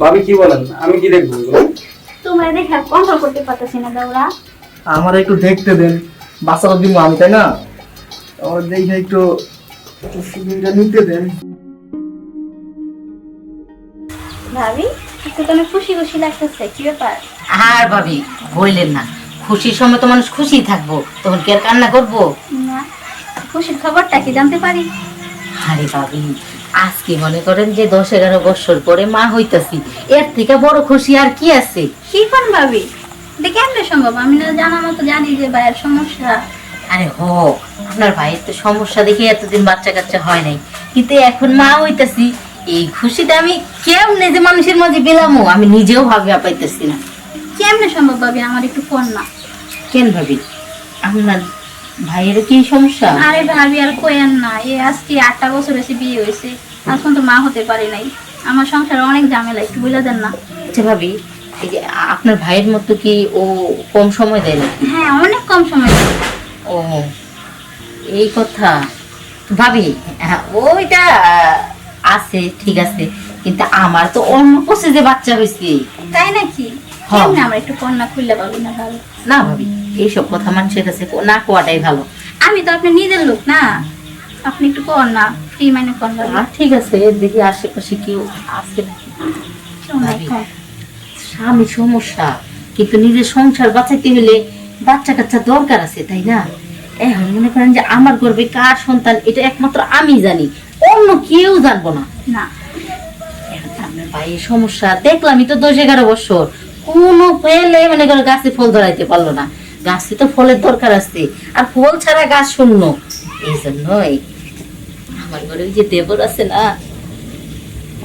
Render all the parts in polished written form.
ভাবি কি বলেন? আমি কি দেখবো? তোমার দেখে আর কন্ট্রোল করতে পারতেছি না দাওরা। আমার একটু দেখতে দেন, বাচ্চাটা দিব আমি, তাই না? আমার দেখে একটু সুবিধা নিতে দেন। ভাবি একটু তো অনেক খুশি খুশি লাগতেছে, কি ব্যাপার? আর ভাবি বললেন না, খুশির সময় তো মানুষ খুশি থাকবো, তখন কি আর কান্না করবো? না, খুশির খবরটা কি জানতে পারি? আরে ভাবি, আজকে মনে করেন যে 10-11 বছর পরে মা হইতাছি, এর থেকে বড় খুশি আর কি আছে? কি কোন ভাবি, এটা কেমনে সম্ভব? আমি না জানা মতো জানি যে ভাইয়ের সমস্যা। আরে আপনার ভাইয়ের তো সমস্যা দেখে এতদিন বাচ্চা কাচ্চা হয় নাই, কিন্তু এখন মা হইতাছি, এই খুশিটা আমি কেমনে যে মানুষের মাঝে পেলামও আমি নিজেও ভাবিয়া পাইতেছি না। কেমনে সম্ভব ভাবি? আমার একটু কোন না। কেন ভাবি, আপনার ভাইয়ের কি সমস্যা? আরে ভাবি আর কোয়েন না, এই আজকে 8টা বছর হয়েছে বিয়ে হয়েছে, এখন তো মা হতে পারি নাই। আমার সংসারে অনেক ঝামেলা, একটু বলে দেন না। আচ্ছা ভাবি, এই যে আপনার ভাইয়ের মতো কি ও কম সময় দেয় নাকি? হ্যাঁ, অনেক কম সময়। ও, এই কথা ভাবি। হ্যাঁ, ওইটা আছে, ঠিক আছে, কিন্তু আমার তো অন্য প্রসেসে বাচ্চা হয়েছে। তাই নাকি? হ্যাঁ। কেমনে আমার একটু কন্যা খুললে পাবো না ভাবি? না ভাবি, এইসব কথা মানুষের কাছে না কোয়াটাই ভালো। আমি তো আপনি নিজের লোক না, আপনি একটু কর না, ফ্রি মাইনে কর ভাবি। ঠিক আছে, দেখি আশেপাশে কেউ আছে নাকি। কেউ নাই, কর। স্বামী সমস্যা, কিন্তু নিজের সংসার বাঁচাইতে হলে বাচ্চা কাচ্চা দরকার আছে, তাই না? এখন মনে করেন যে আমার গর্ভে কার সন্তান এটা একমাত্র আমি জানি, অন্য কেউ জানবো না। না, এখন আপনার ভাইয়ের সমস্যা দেখলামই তো 10-11 বছর কোনো ফেলে মনে করে গাছে ফল ধরাইতে পারলো না। গাছে তো ফলের দরকার আছে, আর ফল ছাড়া গাছ শূন্য। এই জন্যই আমার ঘরে ওই যে দেবর আছে না,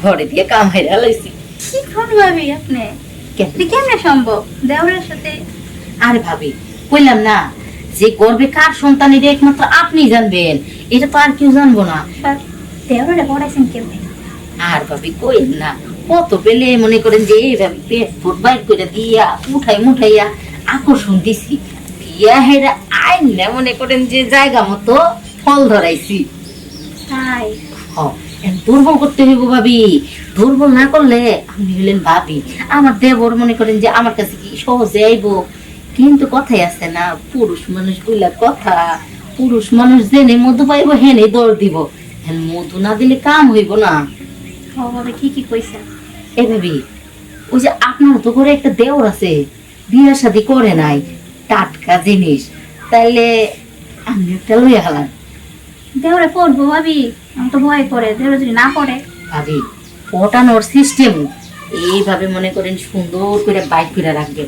ঘরে দিয়ে কামাইরা লাইছি। কি কোন ভাবি আপনি? কেন? এটা কেমনে সম্ভব দেওরের সাথে? আরে ভাবি, কইলাম না যে গর্ভে কার সন্তান এটা একমাত্র আপনি জানবেন, এটা তো আর কেউ জানবো না। দেওরে পড়াইছেন কেমনে? আর ভাবি কইেন না, কত পেলে মনে করেন যে এইভাবে পেট ফুট বাইর করে দিয়া উঠাইয়া আকর্ষণ দিছি, দিয়া হেরা আইন না মনে করেন যে জায়গা মতো ফল ধরাইছি। তাই? দুর্বল করতে হইব ভাবি, দুর্বল না করলে আপনি হইলেন ভাবি, আমার দেবর মনে করেন যে আমার কাছে কি সহজে আইব? কিন্তু কথাই আছে না, পুরুষ মানুষ বইলা কথা, পুরুষ মানুষ জেনে মধু পাইব হেনে দৌড় দিব, হেন মধু না দিলে কাম হইব না। ভাবে কি কি কইছেন? এ ভাবি, ওই যে আপনার তো করে একটা দেওর আছে, বিয়ে শাদী করে নাই, টাটকা জিনিস, তাইলে আমি একটা লইয়া হালাম। দেওরে পড়বো ভাবি? আমি তো ভয় করে, দেওরে যদি না পড়ে? ভাবি, পটানোর সিস্টেম এইভাবে মনে করেন সুন্দর করে বাইক করে রাখবে,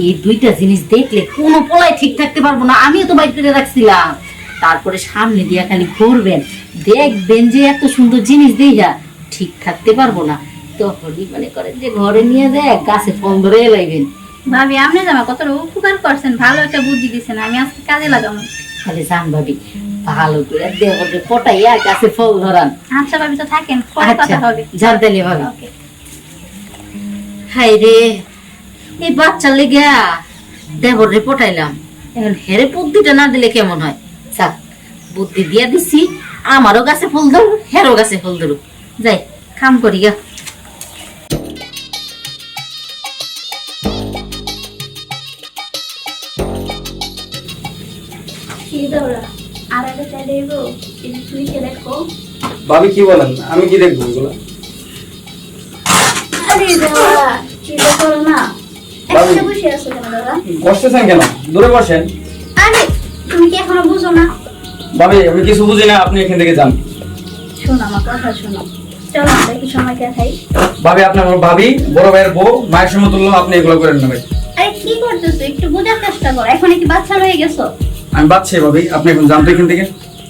এই দুইটা জিনিস দেখলে কোনো পোলাই ঠিক থাকতে পারবো না। আমিও তো বাইক করে রাখছিলাম, তারপরে সামনে দিয়া খালি ঘুরবেন, দেখবেন যে এত সুন্দর জিনিস দেখা ঠিক থাকতে পারবো না, তখনই মনে করেন যে ঘরে নিয়ে যায় গাছে ফল ধরে লাইবেন। ভাবি আপনি জামা কতটা উপকার করছেন, ভালো একটা বুদ্ধি দিচ্ছেন, আমি আজকে কাজে লাগাবো। খালি জান ভাবি, ভালো করে দেবরে পটাইয়া গাছে ফল ধরান। আচ্ছা ভাবি, তো থাকেন, পরে কথা হবে। জানতেলি ভাবি। ওকে। হাই রে, এই বাচ্চা লেগে দেবরে পটাইলাম, এখন হেরে বুদ্ধিটা না দিলে কেমন হয়? যাক, বুদ্ধি দিয়া দিছি, আমারও গাছে ফুল ধরু, হেরো গাছে ফুল ধরু, যাই কাম করি গা। কি দেওরা আর একটা চাই দেবো, তুমি কে দেখো? ভাবি কি বলেন? আমি কি দেখবো এগুলো? আরে দেওরা চিন্তা করো না, এখানে বসে আছো কেন দাদা? বসতেছেন কেন? দূরে বসেন। আরে তুমি কি এখনো বুঝো না? ভাবি আমি কিছু বুঝি না, আপনি এখান থেকে যান। শোনো আমার কথা, শোনো, চলো আমরা একটু সময় কাটাই। ভাবি আপনি আমার ভাবি, বড় ভাইয়ের বউ, মায়ের সমতুল্য, আপনি এগুলো করেন না ভাই। আরে কি করতেছো? একটু বোঝার চেষ্টা করো, এখন কি বাচ্চা হয়ে গেছো? আমি বাচ্চাই ভাবি, আপনি এখন যান তো এখান থেকে,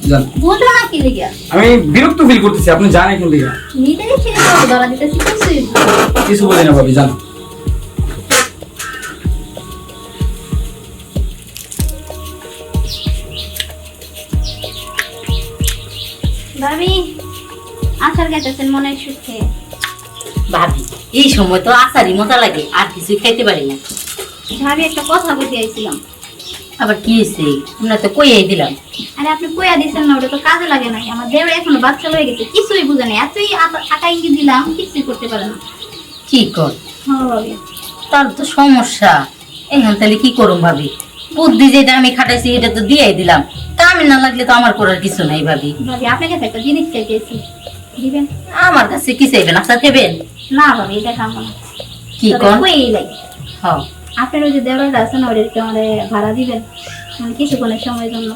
যান। বুঝো না কি লিগা? আমি বিরক্ত ফিল করতেছি, আপনি যান এখান থেকে। নিজেরই ছেড়ে ধরা দিতেছি, কিছুই কিছু বুঝি না ভাবি, যান। ভাবি আচার খাইতেছেন মনের সুখে? ভাবি, এই সময় তো আচারই মজা লাগে, আর কিছুই খাইতে পারি না। ভাবি একটা কথা বলতে আইছিলাম, আবার কি হয়েছে? তোমরা তো কইয়াই দিলাম। আরে আপনি কইয়া দিচ্ছেন না, ওটা তো কাজে লাগে নাই। আমার দেওর এখনো বাচ্চা হয়ে গেছে, কিছুই বুঝে নাই। এতই টাকা ইঙ্গি দিলাম, কিছুই করতে পারে না। কি কর? হ্যাঁ ভাবি। তার তো সমস্যা। এখন তাহলে কি করুম ভাবি? বুদ্ধি যেটা আমি খাটাইছি এটা তো দিয়েই দিলাম, কামে না লাগলে তো আমার করার কিছু নাই ভাবি। ভাবি আপনার কাছে একটা জিনিস চাইতেছি, দিবেন? আমার কাছে কি চাইবেন? আচ্ছা দেবেন। না ভাবি, এটা খাবো না। কি তবে কর? কইই লাগে। হ্যাঁ, আপনার ওই যে দেওয়ারটা আছে না, ওটা একটু আমাদের ভাড়া দিবেন, মানে কিছুক্ষণের সময়ের জন্য।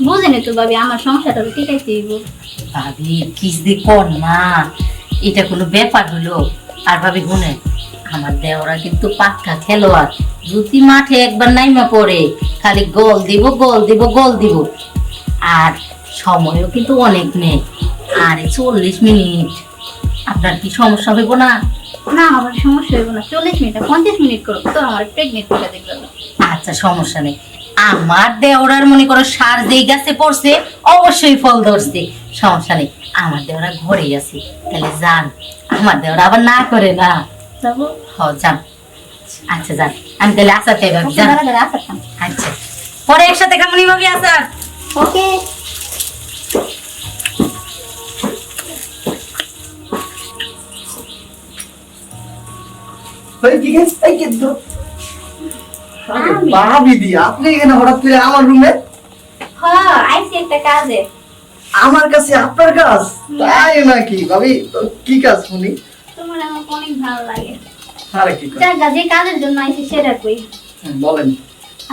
বুঝেনি তো ভাবি, আমার সংসারটা তো টিকাইতে হইব। ভাবি কি যে কর না, এটা কোনো ব্যাপার হলো? আর ভাবি শুনে, আমার দেওরা কিন্তু পাক্কা খেলোয়াড়। যদি মাঠে একবার নাইমা পড়ে খালি গোল দিব গোল দিব গোল দিব। আর সময়ও কিন্তু অনেক নেই, আরে 40 মিনিট। আপনার কি সমস্যা হইব না? না আমার সমস্যা হইব না, 40 মিনিট 50 মিনিট করবো তো, আমার প্রেগনেন্ট করে দেখলাম। আচ্ছা সমস্যা নেই। আমার দেওরার মনে করো সার যেই গাছে পড়ছে অবশ্যই ফল ধরছে, সমস্যা নেই। আমার দেওরা ঘরেই আছে, তাহলে যান। আমার দেওরা আবার না করে না। যাবো? হ যান। আচ্ছা যান, আমি তাহলে আসার চাই ভাবি, যান। আচ্ছা খান। আচ্ছা পরে একসাথে কেমনই ভাবি আসার। ওকে। ভাই কি গেছে? এই কে ধর। আরে আমি। ভাবি দি, আপনি এখানে হঠাৎ করে আমার রুমে? হ্যাঁ, আইছি একটা কাজে। আমার কাছে আপনার কাজ? তাই নাকি ভাবি? তো কি কাজ শুনি? তোমার আমার অনেক ভালো লাগে। আরে কি কাজ? জায়গা যে কাজের জন্য আইছি সেটা কই। বলেন।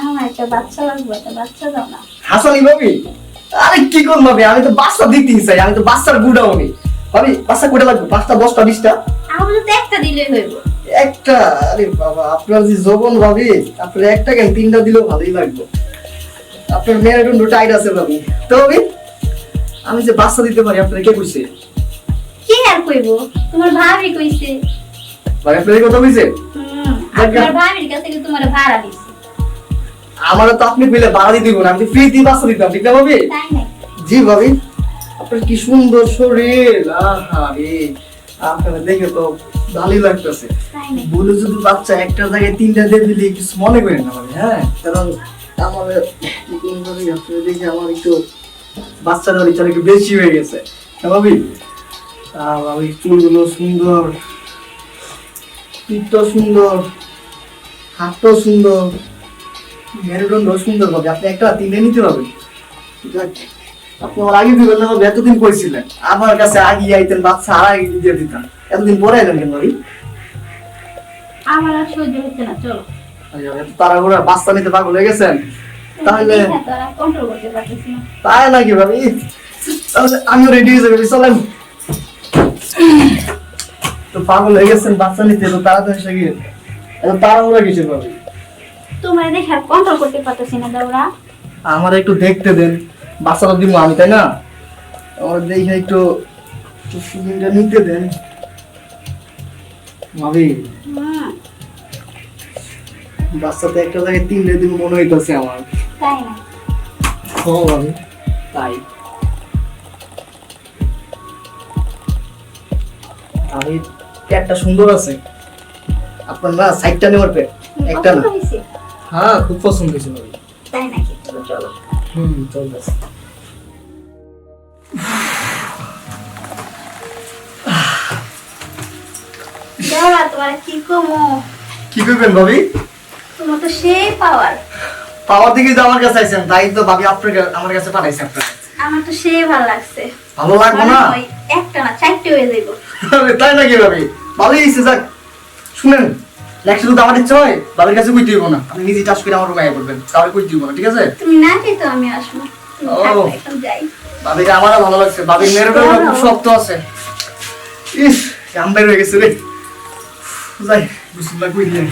আমার একটা বাচ্চা লাগবে, একটা বাচ্চা দাও না। হাসানি ভাবি? আরে কি করব ভাবি, আমি তো বাচ্চা দিতেই চাই, আমি তো বাচ্চার গুডাউনি। ভাবি বাচ্চা কয়টা লাগবে? 5টা 10টা 20টা? আমার তো একটা দিলেই হইব। একটা? আরে বাবা, আপনার যে যৌবন ভাবি, আপনার একটা কেন 3টা দিলেও ভালোই লাগবে। আপনার মেরুদণ্ড টাইট আছে ভাবি। তো ভাবি আমি যে বাচ্চা দিতে পারি আপনার কে কইছে? কি আর কইব, তোমার ভাবি কইছে। ভাই আপনার কথা কইছে? আপনার ভাবির কাছে কি তোমার ভাড়া দিছি? আমারও তো আপনি কইলে ভাড়া দিতে দিব না, আমি ফ্রি দিয়ে বাচ্চা দিতাম, ঠিক না ভাবি? তাই না? জি ভাবি। আপনার কি সুন্দর শরীর, আহা রে, আপনার দেখে তো ভালোই লাগতেছে। তাই না? বলে যদি বাচ্চা একটা জায়গায় 3টা দিয়ে দিলে কিছু মনে করেন না ভাবি, হ্যাঁ? কারণ আমার কি কোন ভাবি আপনি দেখে আমার একটু বাচ্চা দেওয়ার ইচ্ছা একটু বেশি হয়ে গেছে, হ্যাঁ ভাবি? ভাবি চুলগুলো সুন্দর, পিঠটা সুন্দর, হাতটাও সুন্দর, মেরুদণ্ড সুন্দর ভাবি। আপনি একটা 3টে নিতে পারবেন। আপনি আমার আগে দিবেন না ভাবি? এতদিন কইছিলেন আমার কাছে আগে আইতেন, বাচ্চা আর আগে দিয়ে দিতাম, এতদিন পরে এলেন কেন ভাবি? আমার আর সহ্য হচ্ছে না, চলো। তারা করে বাচ্চা নিতে পাগল হয়ে গেছেন তাহলে? কন্ট্রোল করতে পারতেছি না। তাই নাকি ভাবি? তাহলে আমিও রেডি হয়ে যাবি, চলেন। তো পাগল হয়ে গেছেন বাচ্চা নিতে, তো তাড়াতাড়ি এসে গিয়ে এত তাড়াহুড়া কিসের ভাবি? তোমার দেখে আর কন্ট্রোল করতে পারতেছি না দাওরা। আমার একটু দেখতে দেন, বাচ্চাটা দিব আমি, তাই না? আমার দেখে একটু সুবিধা নিতে দেন ভাবি। বাচ্চাতে একটা জায়গায় 3টে দিব মনে হইতেছে আমার। তাই না? ও ভাবি তাই। আমি পেটটা সুন্দর আছে আপনার, না সাইডটা নেওয়ার পেট, একটা না। পছন্দ হয়েছে? হ্যাঁ খুব পছন্দ হয়েছে ভাবি। তাই নাকি? চলো চলো। চলতেছে। দাওরা তোমার কি কমো, কি করবেন ভাবি? তোমার তো সেই পাওয়ার। পাওয়ার দিকে যে আমার কাছে আইছেন, তাই তো ভাবি আপনাকে আমার কাছে পাঠাইছে আপনার। আমার তো সেই ভালো লাগছে। ভালো লাগবে না? ওই একটা না 4টে হয়ে যাইব। তাই নাকি ভাবি? ভালোই হয়েছে, যাক। শুনেন, নেক্সট যদি আমার ইচ্ছা হয় বাবার কাছে কই দিব না, আপনি নিজে চাষ করে আমার রুমে আয় করবেন, তাহলে কই দিব না, ঠিক আছে? তুমি না চাই তো আমি আসবো। তুমি ও। থাকো, এখন যাই। ভাবিকে আমারও ভালো লাগছে, ভাবির মেরুদণ্ড খুব শক্ত আছে। ইস, গাম বের হয়ে গেছে রে। যাই, বিসমিল্লাহ কই দিয়ে।